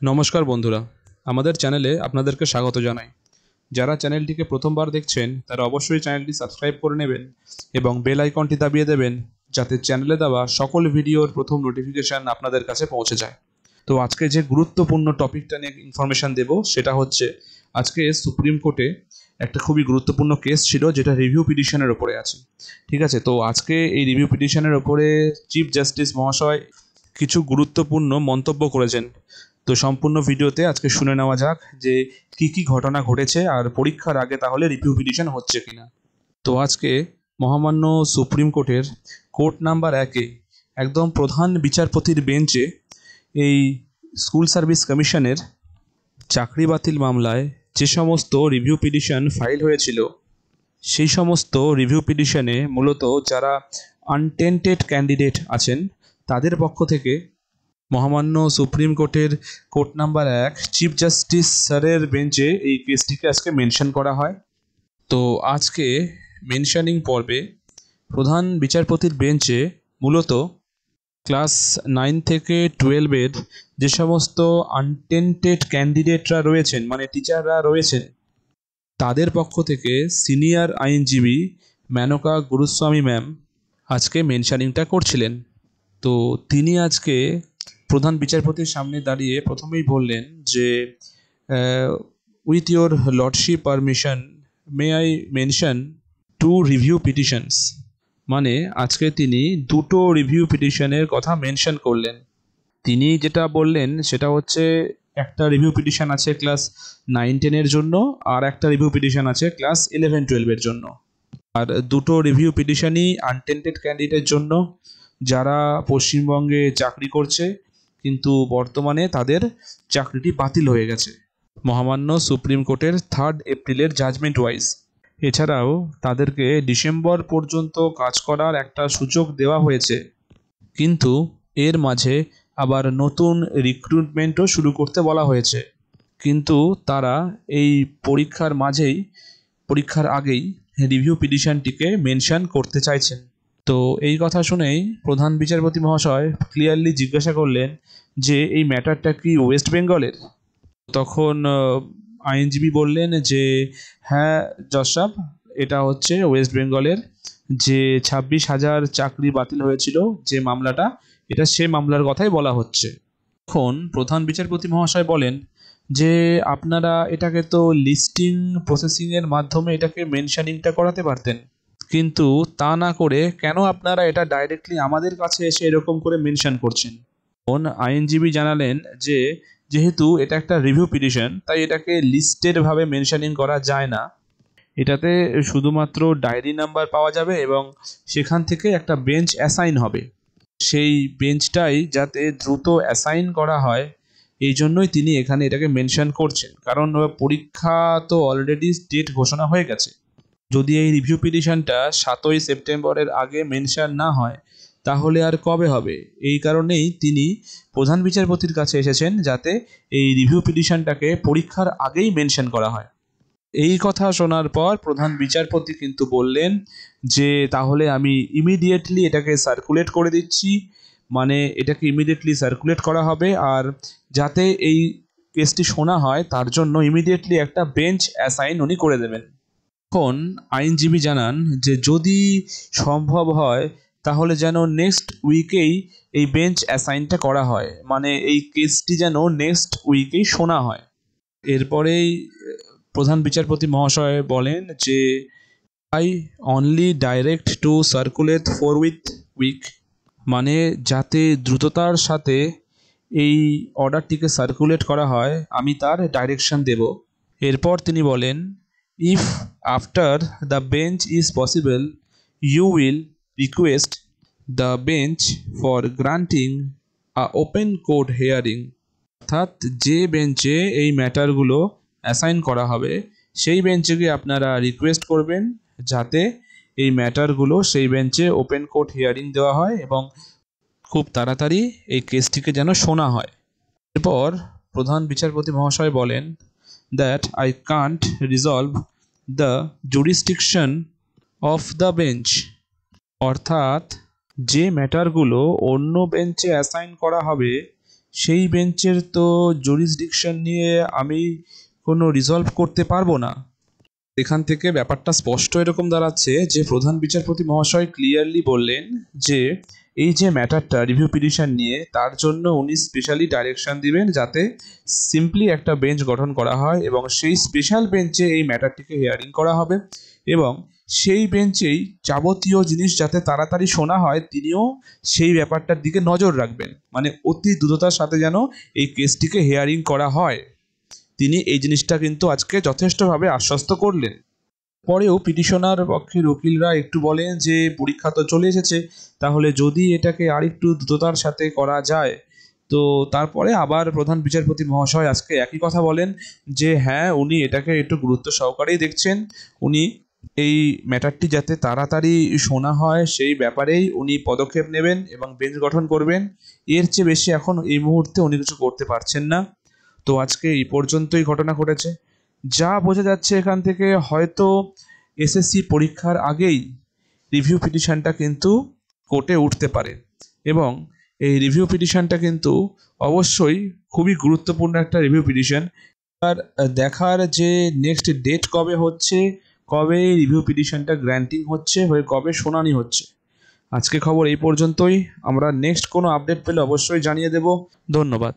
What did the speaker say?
নমস্কার বন্ধুরা, আমাদের চ্যানেলে আপনাদেরকে স্বাগত জানাই। যারা চ্যানেলটিকে প্রথমবার দেখছেন তারা অবশ্যই চ্যানেলটি সাবস্ক্রাইব করে নেবেন এবং বেল আইকনটি দাবিয়ে দেবেন, যাতে চ্যানেলে দেওয়া সকল ভিডিওর প্রথম নোটিফিকেশান আপনাদের কাছে পৌঁছে যায়। তো আজকে যে গুরুত্বপূর্ণ টপিকটা নিয়ে ইনফরমেশান দেব সেটা হচ্ছে, আজকে সুপ্রিম কোর্টে একটা খুবই গুরুত্বপূর্ণ কেস ছিল যেটা রিভিউ পিটিশনের ওপরে আছে। ঠিক আছে, তো আজকে এই রিভিউ পিটিশনের ওপরে চিফ জাস্টিস মহাশয় কিছু গুরুত্বপূর্ণ মন্তব্য করেছেন। তো সম্পূর্ণ ভিডিওতে আজকে শুনে নেওয়া যাক যে কি কি ঘটনা ঘটেছে আর পরীক্ষার আগে তাহলে রিভিউ পিটিশন হচ্ছে কিনা। তো আজকে মহামান্য সুপ্রিম কোর্টের কোর্ট নাম্বার 1-এ একদম প্রধান বিচারপতির বেঞ্চে এই স্কুল সার্ভিস কমিশনের চাকরি বাতিল মামলায় যে সমস্ত রিভিউ পিটিশন ফাইল হয়েছিল, সেই সমস্ত রিভিউ পিটিশনে মূলত যারা আনটেন্টেড ক্যান্ডিডেট আছেন তাদের পক্ষ থেকে মহামান্য সুপ্রিম কোর্টের কোর্ট নাম্বার 1 চিফ জাস্টিস স্যারের বেঞ্চে এই কেসটিকে আজকে মেনশন করা হয়। তো আজকে মেনশনিং পর্বে প্রধান বিচারপতির বেঞ্চে মূলত ক্লাস 9 থেকে 12-এর যে সমস্ত আনটেন্টেড ক্যান্ডিডেটরা রয়েছেন, মানে টিচাররা রয়েছেন, তাদের পক্ষ থেকে সিনিয়র আইনজীবী মেনকা গুরুস্বামী ম্যাম আজকে মেনশনিংটা করছিলেন। তো তিনি আজকে প্রধান বিচারপতির সামনে দাঁড়িয়ে প্রথমেই বললেন যে with your lordship permission may I mention 2 review petitions. মানে আজকে তিনি দুটো রিভিউ পিটিশনের কথা মেনশন করলেন। তিনি যেটা বললেন সেটা হচ্ছে, একটা রিভিউ পিটিশন আছে ক্লাস 9-10-এর জন্য আর একটা রিভিউ পিটিশন আছে ক্লাস 11-12-এর জন্য। আর দুটো রিভিউ পিটিশনই আনটেন্টেড ক্যান্ডিডেটের জন্য, যারা পশ্চিমবঙ্গে চাকরি করছে কিন্তু বর্তমানে তাদের চাকরিটি বাতিল হয়ে গেছে মহামান্য সুপ্রিম কোর্টের 3 এপ্রিলের জাজমেন্ট ওয়াইজ। এছাড়াও তাদেরকে ডিসেম্বর পর্যন্ত কাজ করার একটা সুযোগ দেওয়া হয়েছে, কিন্তু এর মাঝে আবার নতুন রিক্রুটমেন্টও শুরু করতে বলা হয়েছে। কিন্তু তারা এই পরীক্ষার আগেই রিভিউ পিটিশনটিকে মেনশন করতে চাইছেন। তো এই কথা শুনেই প্রধান বিচারপতি মহাশয় ক্লিয়ারলি জিজ্ঞাসা করলেন যে এই ম্যাটারটা কি ওয়েস্ট বেঙ্গলের? তখন আইনজীবী বললেন যে হ্যাঁ জজ সাহেব, এটা হচ্ছে ওয়েস্ট বেঙ্গলের যে 26,000 চাকরি বাতিল হয়েছিল যে মামলাটা, এটা সে মামলার কথাই বলা হচ্ছে। এখন প্রধান বিচারপতি মহাশয় বলেন যে আপনারা এটাকে তো লিস্টিং প্রসেসিংয়ের মাধ্যমে এটাকে মেনশনিংটা করাতে পারতেন, কিন্তু তা না করে কেন আপনারা এটা ডাইরেক্টলি আমাদের কাছে এসে এরকম করে মেনশন করছেন? আইনজীবী জানালেন যে যেহেতু এটা একটা রিভিউ পিটিশন, তাই এটাকে লিস্টেডভাবে মেনশনিং করা যায় না। এটাতে শুধুমাত্র ডায়েরি নাম্বার পাওয়া যাবে এবং সেখান থেকে একটা বেঞ্চ অ্যাসাইন হবে। সেই বেঞ্চটাই যাতে দ্রুত অ্যাসাইন করা হয়, এই জন্যই তিনি এখানে এটাকে মেনশন করছেন। কারণ পরীক্ষা তো অলরেডি ডেট ঘোষণা হয়ে গেছে। যদি এই রিভিউ পিটিশনটা 7ই সেপ্টেম্বরের আগে মেনশন না হয় তাহলে আর কবে হবে? এই কারণেই তিনি প্রধান বিচারপতির কাছে এসেছেন, যাতে এই রিভিউ পিটিশনটাকে পরীক্ষার আগেই মেনশন করা হয়। এই কথা শোনার পর প্রধান বিচারপতি কিন্তু বললেন যে তাহলে আমি ইমিডিয়েটলি এটাকে সার্কুলেট করে দিচ্ছি, মানে এটাকে ইমিডিয়েটলি সার্কুলেট করা হবে, আর যাতে এই কেসটি শোনা হয় তার জন্য ইমিডিয়েটলি একটা বেঞ্চ অ্যাসাইন উনি করে দেবেন। এখন আইনজীবী জানান যে যদি সম্ভব হয় তাহলে যেন নেক্সট উইকেই এই বেঞ্চ অ্যাসাইনটা করা হয়, মানে এই কেসটি যেন নেক্সট উইকেই শোনা হয়। এরপরেই প্রধান বিচারপতি মহাশয় বলেন যে I only direct to circulate week, মানে যাতে দ্রুততার সাথে এই অর্ডারটিকে সার্কুলেট করা হয় আমি তার ডাইরেকশন দেব। এরপর তিনি বলেন, if after the bench is possible you will request the bench for granting a open court hearing. অর্থাৎ যে বেঞ্চে এই ম্যাটারগুলো অ্যাসাইন করা হবে সেই বেঞ্চে গিয়ে আপনারা রিকোয়েস্ট করবেন যাতে এই ম্যাটারগুলো সেই বেঞ্চে ওপেন কোর্ট হিয়ারিং দেওয়া হয় এবং খুব তাড়াতাড়ি এই কেসটিকে যেন শোনা হয়। এরপর প্রধান বিচারপতি মহাশয় বলেন that I can't resolve the jurisdiction of the bench. অর্থাৎ যে ম্যাটারগুলো অন্য বেঞ্চে অ্যাসাইন করা হবে সেই বেঞ্চের তো জুরিসডিকশন নিয়ে আমি কোনো রিজলভ করতে পারবো না। এখান থেকে ব্যাপারটা স্পষ্ট এরকম দাঁড়াচ্ছে যে প্রধান বিচারপতি মহাশয় ক্লিয়ারলি বললেন যে এই যে ম্যাটারটা রিভিউ পিটিশন নিয়ে, তার জন্য উনি স্পেশালি ডাইরেকশন দিবেন যাতে সিম্পলি একটা বেঞ্চ গঠন করা হয় এবং সেই স্পেশাল বেঞ্চে এই ম্যাটারটিকে হিয়ারিং করা হবে এবং সেই বেঞ্চেই যাবতীয় জিনিস যাতে তাড়াতাড়ি শোনা হয়, তিনিও সেই ব্যাপারটার দিকে নজর রাখবেন, মানে অতি দ্রুততার সাথে যেন এই কেসটিকে হিয়ারিং করা হয়। তিনি এই জিনিসটা কিন্তু আজকে যথেষ্টভাবে আশ্বস্ত করলেন। পরেও পিটিশনার পক্ষের উকিলরা একটু বলেন যে পরীক্ষা তো চলে এসেছে, তাহলে যদি এটাকে আরেকটু দ্রুততার সাথে করা যায়। তো তারপরে আবার প্রধান বিচারপতি মহাশয় আজকে একই কথা বলেন যে হ্যাঁ, উনি এটাকে একটু গুরুত্ব সহকারেই দেখছেন। উনি এই ম্যাটারটি যাতে তাড়াতাড়ি শোনা হয় সেই ব্যাপারেই উনি পদক্ষেপ নেবেন এবং বেঞ্চ গঠন করবেন। এর চেয়ে বেশি এখন এই মুহূর্তে উনি কিছু করতে পারছেন না। তো আজকে এই পর্যন্তই ঘটনা ঘটেছে। যা বোঝা যাচ্ছে এখান থেকে, হয়তো এসএসসি পরীক্ষার আগেই রিভিউ পিটিশনটা কিন্তু কোর্টে উঠতে পারে এবং এই রিভিউ পিটিশনটা কিন্তু অবশ্যই খুবই গুরুত্বপূর্ণ একটা রিভিউ পিটিশন। আর দেখার যে নেক্সট ডেট কবে হচ্ছে, কবে রিভিউ পিটিশনটা গ্র্যান্টিং হচ্ছে, হয়ে কবে শুনানি হচ্ছে। আজকে খবর এই পর্যন্তই। আমরা নেক্সট কোনো আপডেট পেলে অবশ্যই জানিয়ে দেব। ধন্যবাদ।